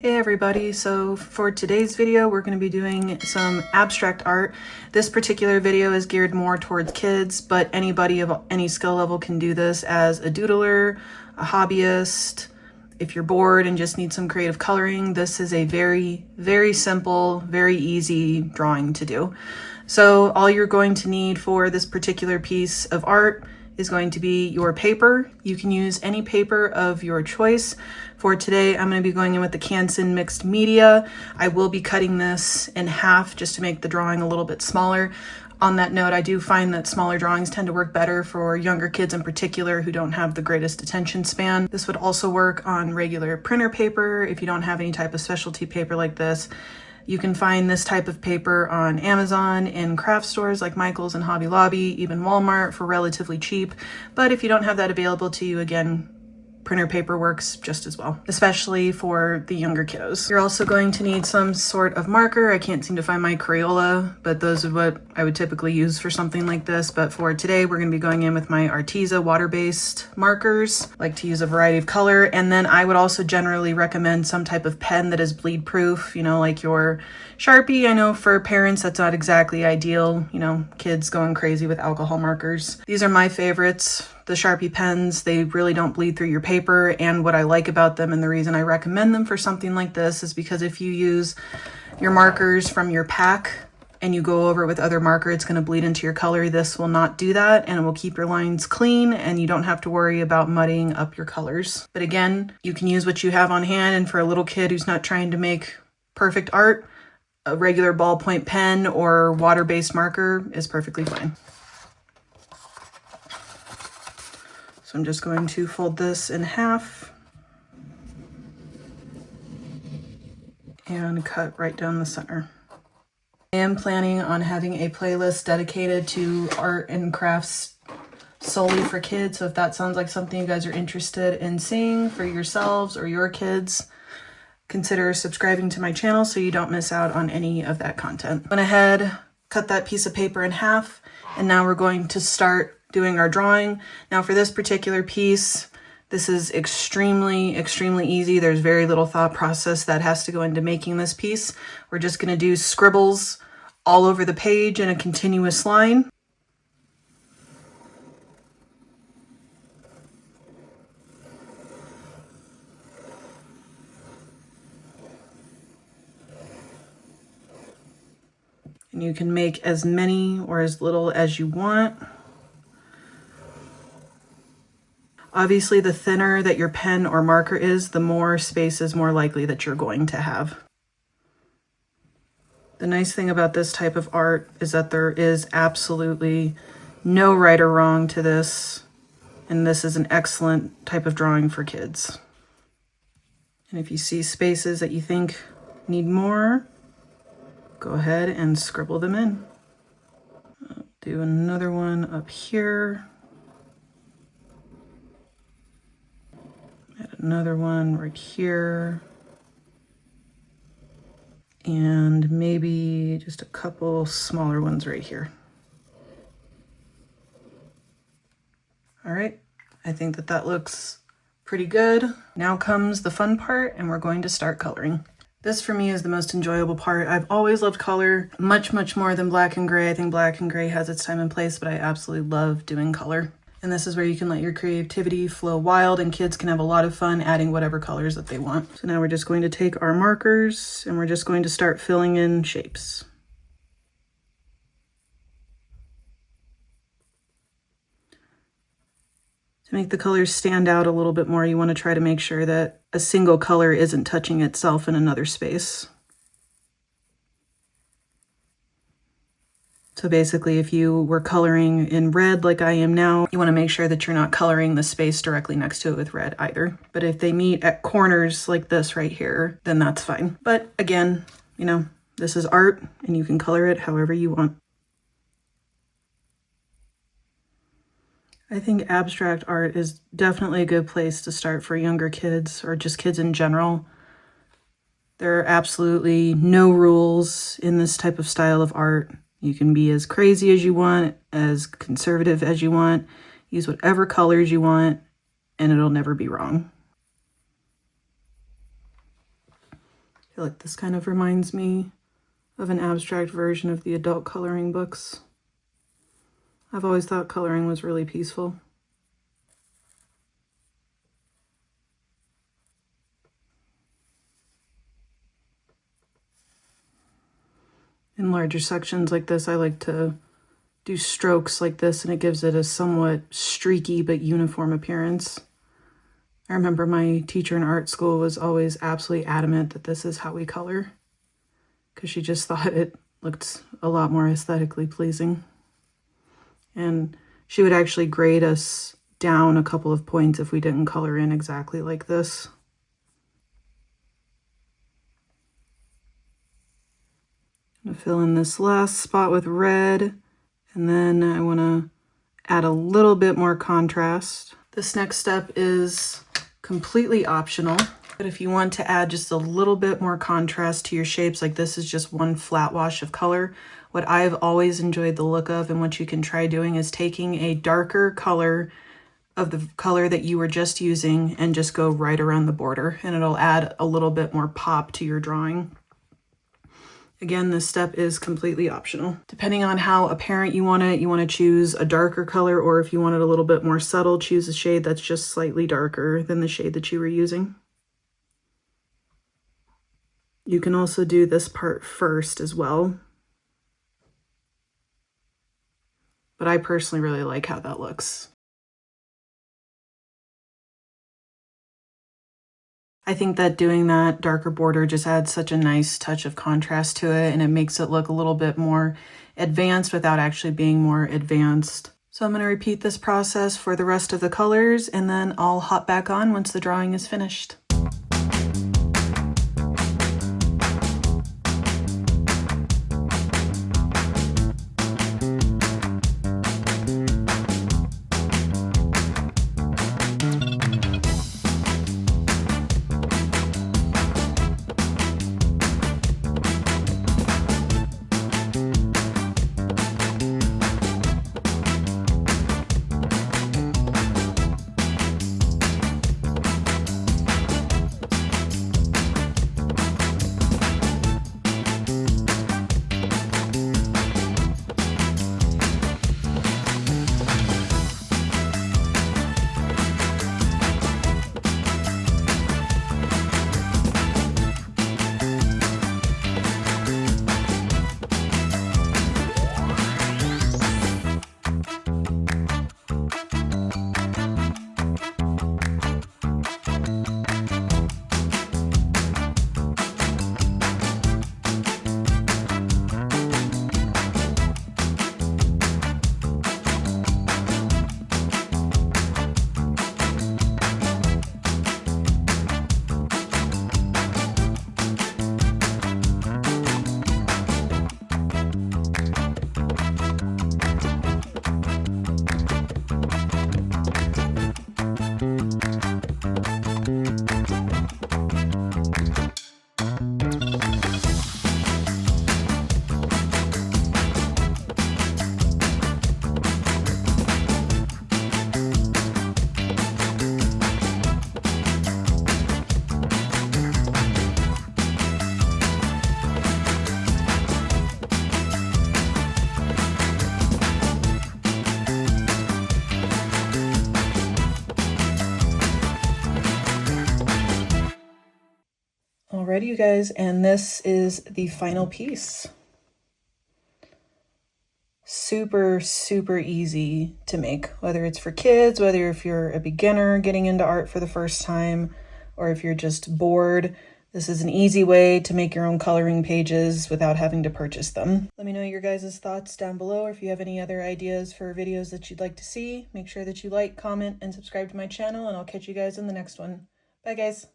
Hey everybody, so for today's video we're going to be doing some abstract art. This particular video is geared more towards kids, but anybody of any skill level can do this as a doodler, a hobbyist. If you're bored and just need some creative coloring, this is a very, very simple, very easy drawing to do. So all you're going to need for this particular piece of art is going to be your paper. You can use any paper of your choice. For today, I'm going to be going in with the Canson mixed media. I will be cutting this in half just to make the drawing a little bit smaller. On that note, I do find that smaller drawings tend to work better for younger kids in particular who don't have the greatest attention span. This would also work on regular printer paper if you don't have any type of specialty paper like this. You can find this type of paper on Amazon in craft stores like Michael's and Hobby Lobby, even Walmart for relatively cheap. But if you don't have that available to you, again, printer paper works just as well, especially for the younger kiddos. You're also going to need some sort of marker. I can't seem to find my Crayola, but those are what I would typically use for something like this. But for today, we're gonna be going in with my Arteza water-based markers. I like to use a variety of color. And then I would also generally recommend some type of pen that is bleed proof, you know, like your Sharpie. I know for parents, that's not exactly ideal, you know, kids going crazy with alcohol markers. These are my favorites. The Sharpie pens, they really don't bleed through your paper, and what I like about them and the reason I recommend them for something like this is because if you use your markers from your pack and you go over with other marker, it's going to bleed into your color. This will not do that, and it will keep your lines clean, and you don't have to worry about muddying up your colors. But again, you can use what you have on hand, and for a little kid who's not trying to make perfect art, a regular ballpoint pen or water-based marker is perfectly fine. So I'm just going to fold this in half and cut right down the center. I am planning on having a playlist dedicated to art and crafts solely for kids. So if that sounds like something you guys are interested in seeing for yourselves or your kids, consider subscribing to my channel so you don't miss out on any of that content. Went ahead, cut that piece of paper in half, and now we're going to start doing our drawing. Now for this particular piece, this is extremely, extremely easy. There's very little thought process that has to go into making this piece. We're just gonna do scribbles all over the page in a continuous line. And you can make as many or as little as you want. Obviously, the thinner that your pen or marker is, the more space is more likely that you're going to have. The nice thing about this type of art is that there is absolutely no right or wrong to this, and this is an excellent type of drawing for kids. And if you see spaces that you think need more, go ahead and scribble them in. I'll do another one up here. Another one right here, and maybe just a couple smaller ones right here. All right, I think that that looks pretty good. Now comes the fun part, and we're going to start coloring. This for me is the most enjoyable part. I've always loved color much, much more than black and gray. I think black and gray has its time and place, but I absolutely love doing color. And this is where you can let your creativity flow wild, and kids can have a lot of fun adding whatever colors that they want. So now we're just going to take our markers and we're just going to start filling in shapes. To make the colors stand out a little bit more, you want to try to make sure that a single color isn't touching itself in another space. So basically, if you were coloring in red like I am now, you want to make sure that you're not coloring the space directly next to it with red either. But if they meet at corners like this right here, then that's fine. But again, you know, this is art and you can color it however you want. I think abstract art is definitely a good place to start for younger kids or just kids in general. There are absolutely no rules in this type of style of art. You can be as crazy as you want, as conservative as you want, use whatever colors you want, and it'll never be wrong. I feel like this kind of reminds me of an abstract version of the adult coloring books. I've always thought coloring was really peaceful. In larger sections like this, I like to do strokes like this, and it gives it a somewhat streaky but uniform appearance. I remember my teacher in art school was always absolutely adamant that this is how we color, because she just thought it looked a lot more aesthetically pleasing. And she would actually grade us down a couple of points if we didn't color in exactly like this. I'm gonna fill in this last spot with red, and then I want to add a little bit more contrast. This next step is completely optional, but if you want to add just a little bit more contrast to your shapes, like this is just one flat wash of color, what I've always enjoyed the look of and what you can try doing is taking a darker color of the color that you were just using and just go right around the border, and it'll add a little bit more pop to your drawing. Again, this step is completely optional. Depending on how apparent you want it, you want to choose a darker color, or if you want it a little bit more subtle, choose a shade that's just slightly darker than the shade that you were using. You can also do this part first as well, but I personally really like how that looks. I think that doing that darker border just adds such a nice touch of contrast to it, and it makes it look a little bit more advanced without actually being more advanced. So I'm going to repeat this process for the rest of the colors, and then I'll hop back on once the drawing is finished. Alrighty, you guys, and this is the final piece. Super, super easy to make, whether it's for kids, whether if you're a beginner getting into art for the first time, or if you're just bored. This is an easy way to make your own coloring pages without having to purchase them. Let me know your guys' thoughts down below, or if you have any other ideas for videos that you'd like to see. Make sure that you like, comment, and subscribe to my channel, and I'll catch you guys in the next one. Bye, guys.